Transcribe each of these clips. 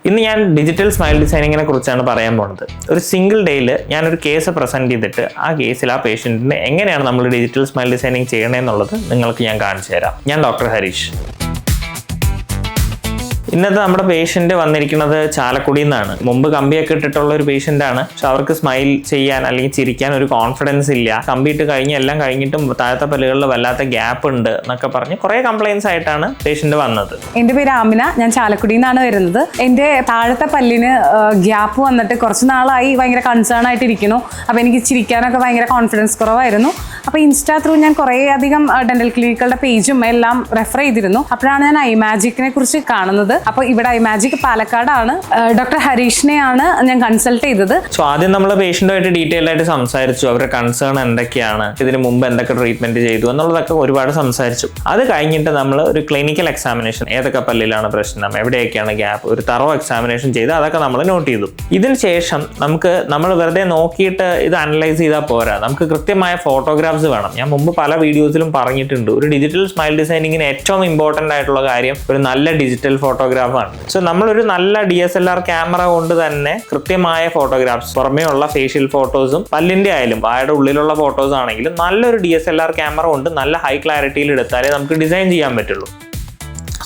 ഇന്ന് ഞാൻ digital smile ഡിസൈനിങ്ങിനെ കുറിച്ചാണ് പറയാൻ പോകുന്നത്. ഒരു സിംഗിൾ ഡേയിൽ ഞാനൊരു കേസ് പ്രസന്റ് ചെയ്തിട്ട് ആ കേസിൽ ആ പേഷ്യന്റിന് എങ്ങനെയാണ് നമ്മൾ ഡിജിറ്റൽ സ്മൈൽ ഡിസൈനിങ് ചെയ്യണമെന്നുള്ളത് നിങ്ങൾക്ക് ഞാൻ കാണിച്ചു തരാം. ഞാൻ ഡോക്ടർ ഹരീഷ്. ഇന്നത്തെ നമ്മുടെ പേഷ്യന്റ് വന്നിരിക്കുന്നത് ചാലക്കുടിയിൽ നിന്നാണ്. മുമ്പ് കമ്പിയൊക്കെ ഇട്ടിട്ടുള്ള ഒരു പേഷ്യന്റ് ആണ്. പക്ഷെ അവർക്ക് സ്മൈൽ ചെയ്യാൻ അല്ലെങ്കിൽ ചിരിക്കാൻ ഒരു കോൺഫിഡൻസ് ഇല്ല. കമ്പി ഇട്ട് കഴിഞ്ഞ് എല്ലാം കഴിഞ്ഞിട്ടും താഴത്തെ പല്ലുകളിൽ വല്ലാത്ത ഗ്യാപ്പ് ഉണ്ട് എന്നൊക്കെ പറഞ്ഞ് കുറെ കംപ്ലൈൻസ് ആയിട്ടാണ് പേഷ്യന്റ് വന്നത്. എന്റെ പേര് ആമിന, ഞാൻ ചാലക്കുടിയിൽ നിന്നാണ് വരുന്നത്. എന്റെ താഴത്തെ പല്ലിന് ഗ്യാപ്പ് വന്നിട്ട് കുറച്ച് നാളായി ഭയങ്കര കൺസേൺ ആയിട്ടിരിക്കുന്നു. അപ്പൊ എനിക്ക് ചിരിക്കാനൊക്കെ ഭയങ്കര കോൺഫിഡൻസ് കുറവായിരുന്നു. അപ്പൊ ഇൻസ്റ്റാ ത്രൂ ഞാൻ കുറേ അധികം ഡെന്റൽ ക്ലിനിക്കുകളുടെ പേജും എല്ലാം റെഫർ ചെയ്തിരുന്നു. അപ്പോഴാണ് ഞാൻ ഐമാജിക്കിനെ കുറിച്ച് കാണുന്നത്. അപ്പോൾ ഇവിടെ ഐമാജിക് പാലക്കാടാണ്. ഡോക്ടർ ഹരീഷിനെയാണ് ഞാൻ കൺസൾട്ട് ചെയ്തത്. സോ ആദ്യം നമ്മൾ പേഷ്യന്റുമായിട്ട് ഡീറ്റെയിൽ ആയിട്ട് സംസാരിച്ചു. അവരുടെ കൺസേൺ എന്തൊക്കെയാണ്, ഇതിന് മുമ്പ് എന്തൊക്കെ ട്രീറ്റ്മെന്റ് ചെയ്തു എന്നുള്ളതൊക്കെ ഒരുപാട് സംസാരിച്ചു. അത് കഴിഞ്ഞിട്ട് നമ്മൾ ഒരു ക്ലിനിക്കൽ എക്സാമിനേഷൻ, ഏതൊക്കെ പല്ലിലാണ് പ്രശ്നം, എവിടെയൊക്കെയാണ് ഗ്യാപ്പ്, ഒരു തറോ എക്സാമിനേഷൻ ചെയ്ത് അതൊക്കെ നമ്മൾ നോട്ട് ചെയ്തു. ഇതിന് ശേഷം നമ്മൾ വെറുതെ നോക്കിയിട്ട് ഇത് അനലൈസ് ചെയ്താൽ പോരാ, നമുക്ക് കൃത്യമായ ഫോട്ടോഗ്രാഫ്സ് വേണം. ഞാൻ മുമ്പ് പല വീഡിയോസിലും പറഞ്ഞിട്ടുണ്ട്, ഒരു ഡിജിറ്റൽ സ്മൈൽ ഡിസൈനിങ്ങിന് ഏറ്റവും ഇമ്പോർട്ടൻ്റ് ആയിട്ടുള്ള കാര്യം ഒരു നല്ല ഡിജിറ്റൽ ഫോട്ടോഗ്രാഫാണ്. സോ നമ്മളൊരു നല്ല DSLR ക്യാമറ കൊണ്ട് തന്നെ കൃത്യമായ ഫോട്ടോഗ്രാഫ്സ്, പുറമേ ഉള്ള ഫേഷ്യൽ ഫോട്ടോസും പല്ലിന്റെ ആയാലും വായുടെ ഉള്ളിലുള്ള ഫോട്ടോസ് ആണെങ്കിലും നല്ലൊരു DSLR ക്യാമറ കൊണ്ട് നല്ല ഹൈ ക്ലാരിറ്റിയിൽ എടുത്താലേ നമുക്ക് ഡിസൈൻ ചെയ്യാൻ പറ്റുള്ളൂ.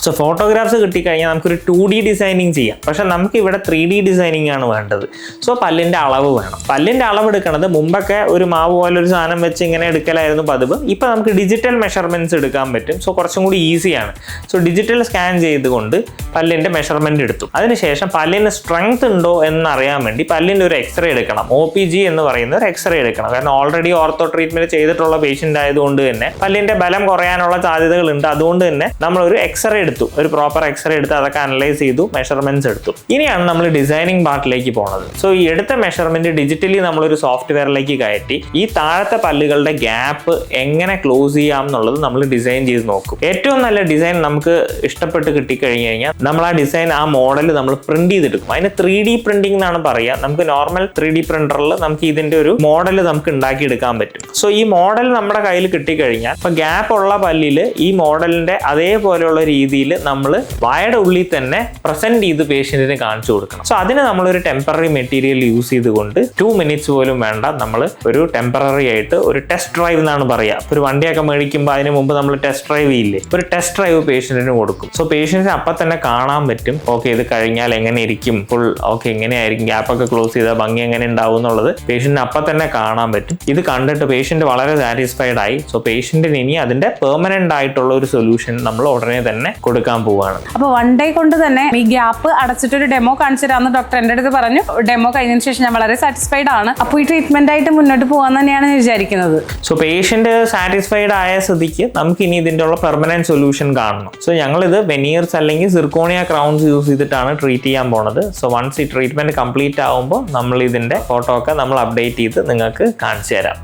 സോ ഫോട്ടോഗ്രാഫ്സ് കിട്ടിക്കഴിഞ്ഞാൽ നമുക്കൊരു 2D ഡിസൈനിങ് ചെയ്യാം. പക്ഷെ നമുക്ക് ഇവിടെ 3D ഡിസൈനിങ് ആണ് വേണ്ടത്. സോ പല്ലിൻ്റെ അളവ് വേണം. പല്ലിൻ്റെ അളവ് എടുക്കണത് മുമ്പൊക്കെ ഒരു മാവ് പോലെ ഒരു സാധനം വെച്ച് ഇങ്ങനെ എടുക്കലായിരുന്നു പതിവ്. ഇപ്പം നമുക്ക് ഡിജിറ്റൽ മെഷർമെൻറ്റ്സ് എടുക്കാൻ പറ്റും. സോ കുറച്ചും കൂടി ഈസിയാണ്. സോ ഡിജിറ്റൽ സ്കാൻ ചെയ്തുകൊണ്ട് പല്ലിൻ്റെ മെഷർമെൻറ്റ് എടുത്തു. അതിനുശേഷം പല്ലിന് സ്ട്രെങ്ത് ഉണ്ടോ എന്നറിയാൻ വേണ്ടി പല്ലിൻ്റെ ഒരു എക്സ്റേ എടുക്കണം. OPG എന്ന് പറയുന്ന ഒരു എക്സ്റേ എടുക്കണം. കാരണം ഓൾറെഡി ഓർത്തോ ട്രീറ്റ്മെൻറ്റ് ചെയ്തിട്ടുള്ള പേഷ്യൻ്റ് ആയതുകൊണ്ട് തന്നെ പല്ലിൻ്റെ ബലം കുറയാനുള്ള സാധ്യതകളുണ്ട്. അതുകൊണ്ട് തന്നെ നമ്മളൊരു എക്സ്റേ എടുത്തു, ഒരു പ്രോപ്പർ എക്സ്റേ എടുത്ത് അതൊക്കെ അനലൈസ് ചെയ്തു, മെഷർമെന്റ്സ് എടുത്തു. ഇനിയാണ് നമ്മൾ ഡിസൈനിങ് പാർട്ടിലേക്ക് പോകുന്നത്. സോ ഈ എടുത്ത മെഷർമെന്റ് ഡിജിറ്റലി നമ്മളൊരു സോഫ്റ്റ്വെയറിലേക്ക് കയറ്റി ഈ താഴത്തെ പല്ലുകളുടെ ഗ്യാപ്പ് എങ്ങനെ ക്ലോസ് ചെയ്യാം എന്നുള്ളത് നമ്മൾ ഡിസൈൻ ചെയ്ത് നോക്കും. ഏറ്റവും നല്ല ഡിസൈൻ നമുക്ക് ഇഷ്ടപ്പെട്ട് കിട്ടിക്കഴിഞ്ഞ് കഴിഞ്ഞാൽ നമ്മൾ ആ ഡിസൈൻ, ആ മോഡൽ നമ്മൾ പ്രിന്റ് ചെയ്തെടുക്കും. അതിന് 3D പ്രിന്റിംഗ് എന്നാണ് പറയുക. നമുക്ക് നോർമൽ 3D പ്രിന്ററിൽ നമുക്ക് ഇതിന്റെ ഒരു മോഡൽ നമുക്ക് ഉണ്ടാക്കിയെടുക്കാൻ പറ്റും. സോ ഈ മോഡൽ നമ്മുടെ കയ്യിൽ കിട്ടിക്കഴിഞ്ഞാൽ ഇപ്പൊ ഗ്യാപ്പ് ഉള്ള പല്ലിൽ ഈ മോഡലിന്റെ അതേപോലെയുള്ള രീതിയിൽ നമ്മൾ വായുടെ ഉള്ളിൽ തന്നെ പ്രസന്റ് ചെയ്ത് പേഷ്യന്റിന് കാണിച്ചു കൊടുക്കണം. സോ അതിന് നമ്മളൊരു ടെമ്പററി മെറ്റീരിയൽ യൂസ് ചെയ്തുകൊണ്ട് 2 മിനിറ്റ്സ് പോലും വേണ്ട, നമ്മൾ ഒരു ടെമ്പററി ആയിട്ട് ഒരു ടെസ്റ്റ് ഡ്രൈവ് എന്നാണ് പറയുക. ഒരു വണ്ടിയൊക്കെ മേടിക്കുമ്പോൾ അതിന് മുമ്പ് നമ്മൾ ടെസ്റ്റ് ഡ്രൈവ് ചെയ്യില്ലേ, ഒരു ടെസ്റ്റ് ഡ്രൈവ് പേഷ്യന്റിന് കൊടുക്കും. സോ പേഷ്യന്റിന് അപ്പം തന്നെ കാണാൻ പറ്റും, ഓക്കെ ഇത് കഴിഞ്ഞാൽ എങ്ങനെ ഇരിക്കും, ഫുൾ ഓക്കെ എങ്ങനെയായിരിക്കും, ഗ്യാപ്പൊക്കെ ക്ലോസ് ചെയ്താൽ ഭംഗി എങ്ങനെ ഉണ്ടാവും എന്നുള്ളത് പേഷ്യന്റിന് അപ്പം തന്നെ കാണാൻ പറ്റും. ഇത് കണ്ടിട്ട് പേഷ്യന്റ് വളരെ സാറ്റിസ്ഫൈഡ് ആയി. സോ പേഷ്യന്റിന് ഇനി അതിന്റെ പെർമനന്റ് ആയിട്ടുള്ള ഒരു സൊല്യൂഷൻ നമ്മൾ ഉടനെ തന്നെ കൊടുക്കാൻ പോവാണ്. അപ്പൊ 1 ഡേ കൊണ്ട് തന്നെ ഈ ഗ്യാപ്പ് അടച്ചിട്ടൊരു ഡെമോ കാണിച്ചു തരാമെന്ന് ഡോക്ടർ എൻ്റെ അടുത്ത് പറഞ്ഞു. ഡെമോ കഴിഞ്ഞതിന് ശേഷം ഞാൻ വളരെ സാറ്റിസ്ഫൈഡ് ആണ്. അപ്പോൾ ഈ ട്രീറ്റ്മെന്റ് ആയിട്ട് മുന്നോട്ട് പോകാൻ തന്നെയാണ് ഞാൻ വിചാരിക്കുന്നത്. സോ പേഷ്യന്റ് സാറ്റിസ്ഫൈഡ് ആയ സ്ഥിതിക്ക് നമുക്ക് ഇനി ഇതിൻ്റെ ഉള്ള പെർമനന്റ് സൊല്യൂഷൻ കാണണം. സോ ഞങ്ങളിത് വെനീർസ് അല്ലെങ്കിൽ സിർക്കോണിയ ക്രൗൺസ് യൂസ് ചെയ്തിട്ടാണ് ട്രീറ്റ് ചെയ്യാൻ പോണത്. സോ വൺസ് ഈ ട്രീറ്റ്മെന്റ് കംപ്ലീറ്റ് ആകുമ്പോൾ നമ്മൾ ഇതിന്റെ ഫോട്ടോ ഒക്കെ നമ്മൾ അപ്ഡേറ്റ് ചെയ്ത് നിങ്ങൾക്ക് കാണിച്ചു തരാം.